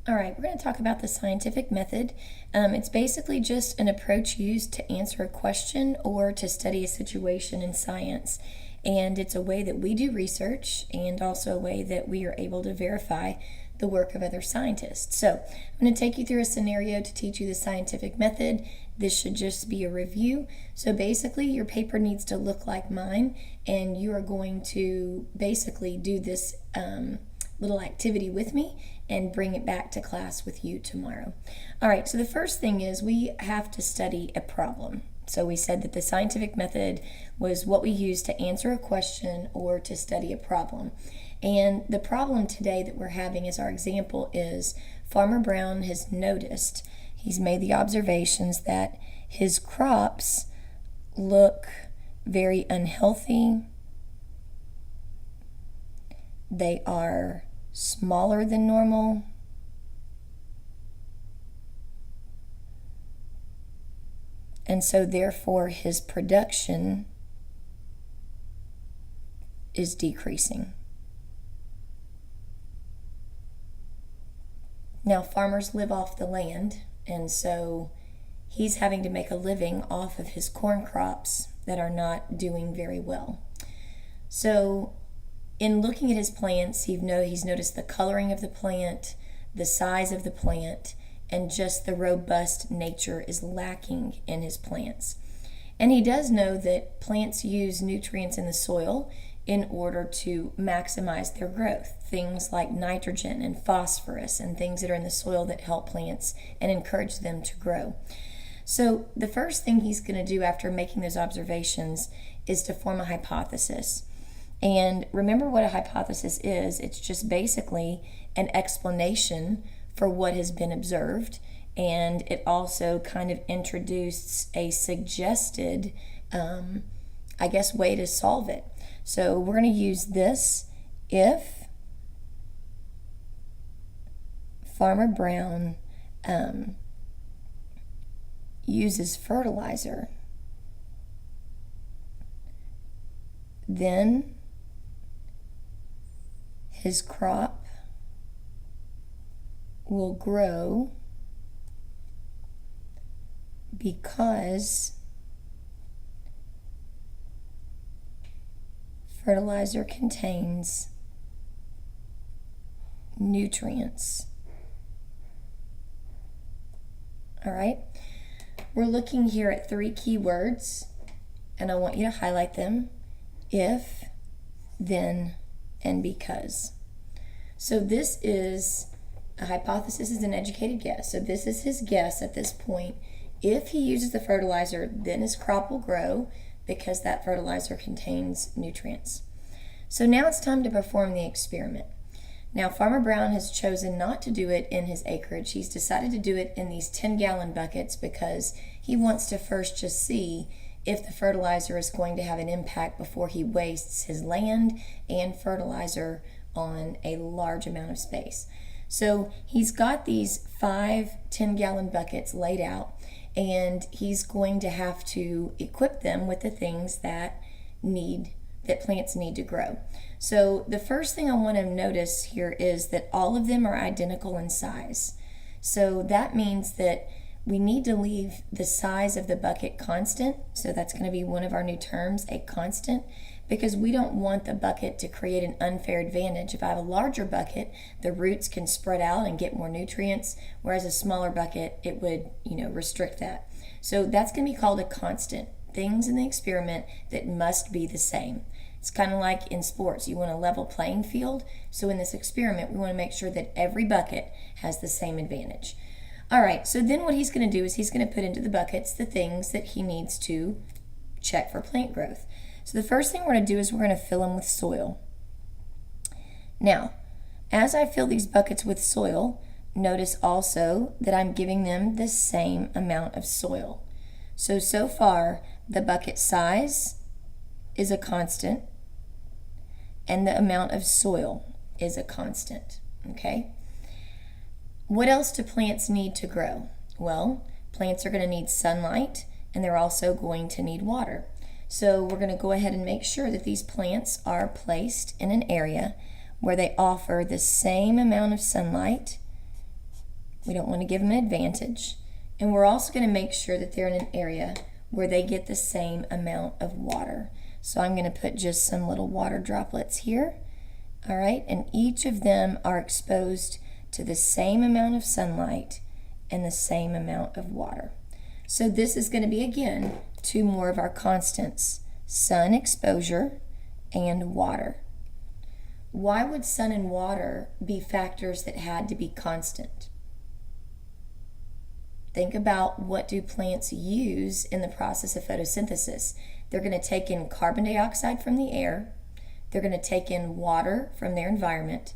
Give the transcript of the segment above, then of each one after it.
All right, we're going to talk about the scientific method. It's basically just an approach used to answer a question or to study a situation in science. And it's a way that we do research and also a way that we are able to verify the work of other scientists. So I'm going to take you through a scenario to teach you the scientific method. This should just be a review. So basically, your paper needs to look like mine, and you are going to basically do this little activity with me and bring it back to class with you tomorrow. All right, so the first thing is we have to study a problem. So we said that the scientific method was what we use to answer a question or to study a problem. And the problem today that we're having as our example is Farmer Brown has noticed, he's made the observations that his crops look very unhealthy. They are smaller than normal. And so therefore his production is decreasing. Now farmers live off the land, and so he's having to make a living off of his corn crops that are not doing very well. So in looking at his plants, he's noticed the coloring of the plant, the size of the plant, and just the robust nature is lacking in his plants. And he does know that plants use nutrients in the soil in order to maximize their growth. Things like nitrogen and phosphorus and things that are in the soil that help plants and encourage them to grow. So the first thing he's going to do after making those observations is to form a hypothesis. And remember what a hypothesis is. It's just basically an explanation for what has been observed, and it also kind of introduced a suggested, way to solve it. So we're going to use this: if Farmer Brown uses fertilizer, then his crop will grow because fertilizer contains nutrients. All right, we're looking here at 3 keywords, and I want you to highlight them: if, then, and because. So this is a hypothesis, is an educated guess. So this is his guess at this point. If he uses the fertilizer, then his crop will grow because that fertilizer contains nutrients. So now it's time to perform the experiment. Now Farmer Brown has chosen not to do it in his acreage. He's decided to do it in these 10-gallon buckets because he wants to first just see if the fertilizer is going to have an impact before he wastes his land and fertilizer on a large amount of space. So he's got these 5 10-gallon buckets laid out, and he's going to have to equip them with the things that plants need to grow. So the first thing I want to notice here is that all of them are identical in size. So that means that we need to leave the size of the bucket constant. So that's going to be one of our new terms, a constant, because we don't want the bucket to create an unfair advantage. If I have a larger bucket, the roots can spread out and get more nutrients, whereas a smaller bucket, it would, restrict that. So that's going to be called a constant. Things in the experiment that must be the same. It's kind of like in sports. You want a level playing field. So in this experiment, we want to make sure that every bucket has the same advantage. All right, so then what he's going to do is he's going to put into the buckets the things that he needs to check for plant growth. So the first thing we're going to do is we're going to fill them with soil. Now, as I fill these buckets with soil, notice also that I'm giving them the same amount of soil. So far, the bucket size is a constant, and the amount of soil is a constant, okay? What else do plants need to grow? Well, plants are going to need sunlight, and they're also going to need water. So we're going to go ahead and make sure that these plants are placed in an area where they offer the same amount of sunlight We don't want to give them an advantage. And we're also going to make sure that they're in an area where they get the same amount of water. So I'm going to put just some little water droplets here. All right, and each of them are exposed to the same amount of sunlight and the same amount of water. So this is going to be, again, two more of our constants: sun exposure and water. Why would sun and water be factors that had to be constant? Think about, what do plants use in the process of photosynthesis? They're going to take in carbon dioxide from the air, they're going to take in water from their environment,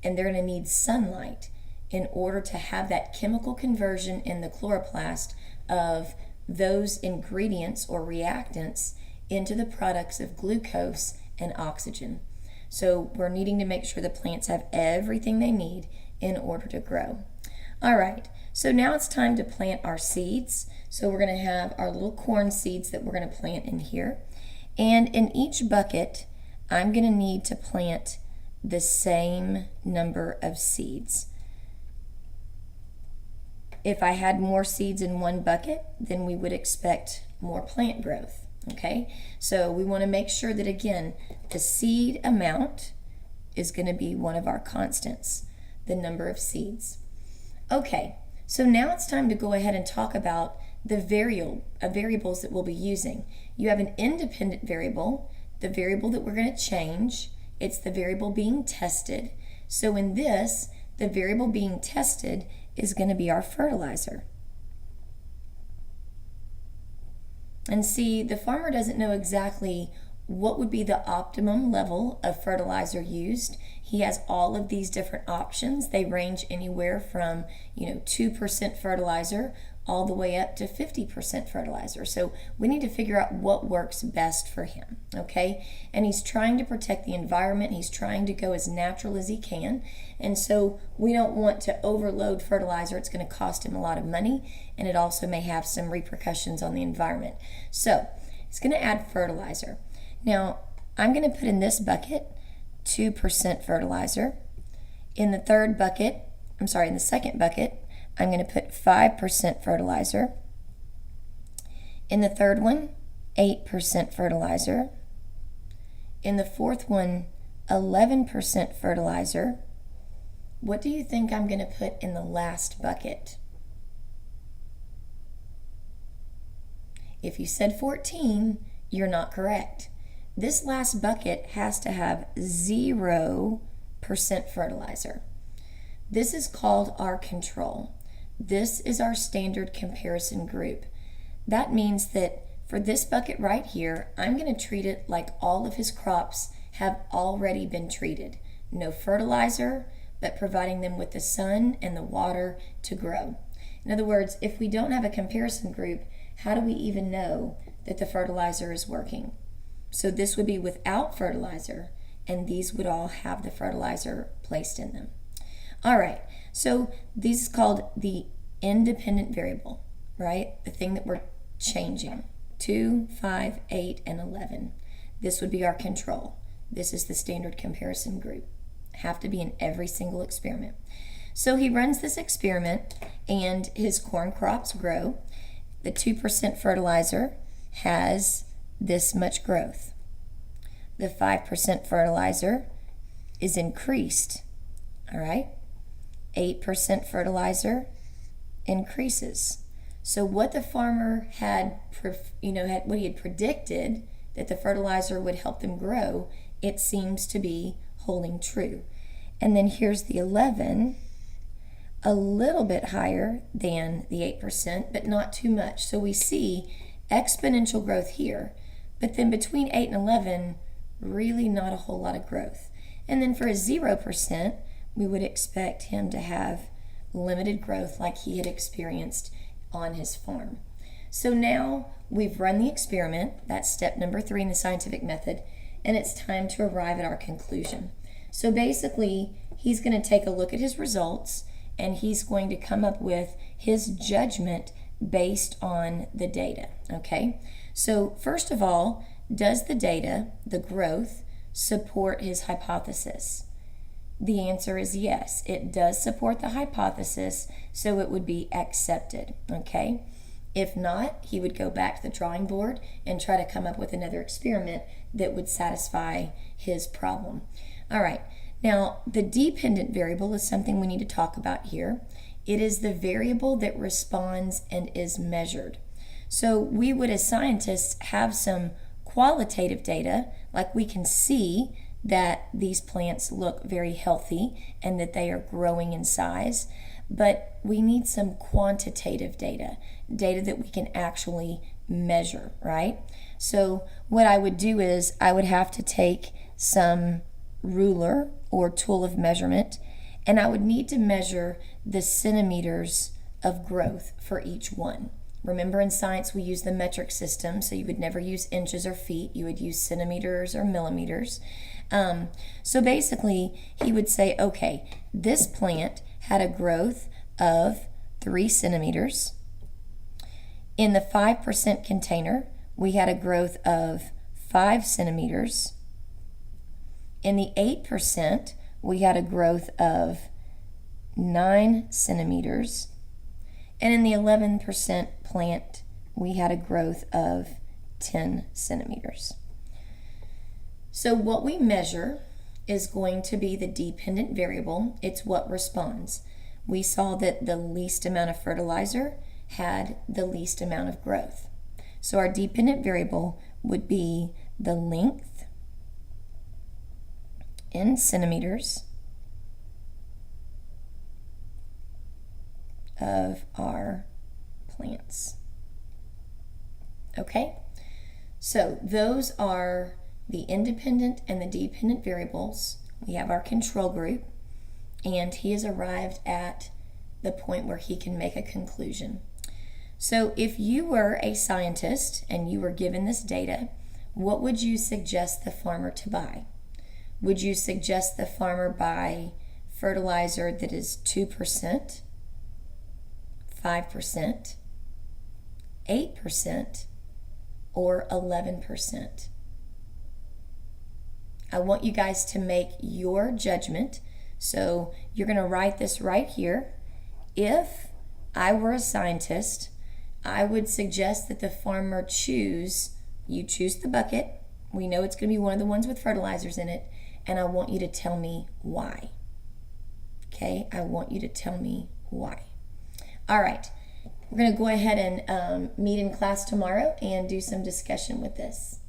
and they're going to need sunlight in order to have that chemical conversion in the chloroplast of those ingredients or reactants into the products of glucose and oxygen. So we're needing to make sure the plants have everything they need in order to grow. All right, so now it's time to plant our seeds. So we're going to have our little corn seeds that we're going to plant in here. And in each bucket, I'm going to need to plant the same number of seeds. If I had more seeds in one bucket, then we would expect more plant growth. Okay, so we want to make sure that, again, the seed amount is going to be one of our constants, the number of seeds. Okay, so now it's time to go ahead and talk about the variables that we'll be using. You have an independent variable, the variable that we're going to change. It's the variable being tested. So in this, the variable being tested is going to be our fertilizer. And see, the farmer doesn't know exactly what would be the optimum level of fertilizer used. He has all of these different options. They range anywhere from 2% fertilizer all the way up to 50% fertilizer. So we need to figure out what works best for him, okay? And he's trying to protect the environment. He's trying to go as natural as he can. And so we don't want to overload fertilizer. It's going to cost him a lot of money, and it also may have some repercussions on the environment. So he's going to add fertilizer. Now, I'm going to put in this bucket 2% fertilizer. In the second bucket, I'm going to put 5% fertilizer. In the third one, 8% fertilizer. In the fourth one, 11% fertilizer. What do you think I'm going to put in the last bucket? If you said 14, you're not correct. This last bucket has to have 0% fertilizer. This is called our control. This is our standard comparison group. That means that for this bucket right here, I'm going to treat it like all of his crops have already been treated. No fertilizer, but providing them with the sun and the water to grow. In other words, if we don't have a comparison group, how do we even know that the fertilizer is working? So this would be without fertilizer, and these would all have the fertilizer placed in them. All right, so this is called the independent variable, right? The thing that we're changing. 2, 5, 8, and 11. This would be our control. This is the standard comparison group. Have to be in every single experiment. So he runs this experiment, and his corn crops grow. The 2% fertilizer has this much growth. The 5% fertilizer is increased, all right? 8% fertilizer increases. So what the farmer had, what he had predicted that the fertilizer would help them grow, it seems to be holding true. And then here's the 11, a little bit higher than the 8%, but not too much. So we see exponential growth here, but then between 8 and 11, really not a whole lot of growth. And then for a 0%, we would expect him to have limited growth like he had experienced on his farm. So now we've run the experiment. That's step number 3 in the scientific method, and it's time to arrive at our conclusion. So basically, he's going to take a look at his results, and he's going to come up with his judgment based on the data, okay? So first of all, does the data, the growth, support his hypothesis? the answer is yes. It does support the hypothesis, so it would be accepted, okay? If not, he would go back to the drawing board and try to come up with another experiment that would satisfy his problem. All right, now the dependent variable is something we need to talk about here. It is the variable that responds and is measured. So we would, as scientists, have some qualitative data, like we can see that these plants look very healthy and that they are growing in size, but we need some quantitative data that we can actually measure, right? So what I would do is I would have to take some ruler or tool of measurement, and I would need to measure the centimeters of growth for each one. Remember, in science we use the metric system, so you would never use inches or feet, you would use centimeters or millimeters. So basically he would say, okay, this plant had a growth of 3 centimeters. In the 5% container, we had a growth of 5 centimeters. In the 8%, we had a growth of 9 centimeters. And in the 11% plant, we had a growth of 10 centimeters. So what we measure is going to be the dependent variable. It's what responds. We saw that the least amount of fertilizer had the least amount of growth. So our dependent variable would be the length in centimeters of our plants. Okay? So those are the independent and the dependent variables. We have our control group, and he has arrived at the point where he can make a conclusion. So if you were a scientist and you were given this data, what would you suggest the farmer to buy? Would you suggest the farmer buy fertilizer that is 2%, 5%, 8%, or 11%? I want you guys to make your judgment. So you're going to write this right here. If I were a scientist, I would suggest that the farmer choose the bucket. We know it's going to be one of the ones with fertilizers in it, and I want you to tell me why. Okay, I want you to tell me why. All right, we're going to go ahead and meet in class tomorrow and do some discussion with this.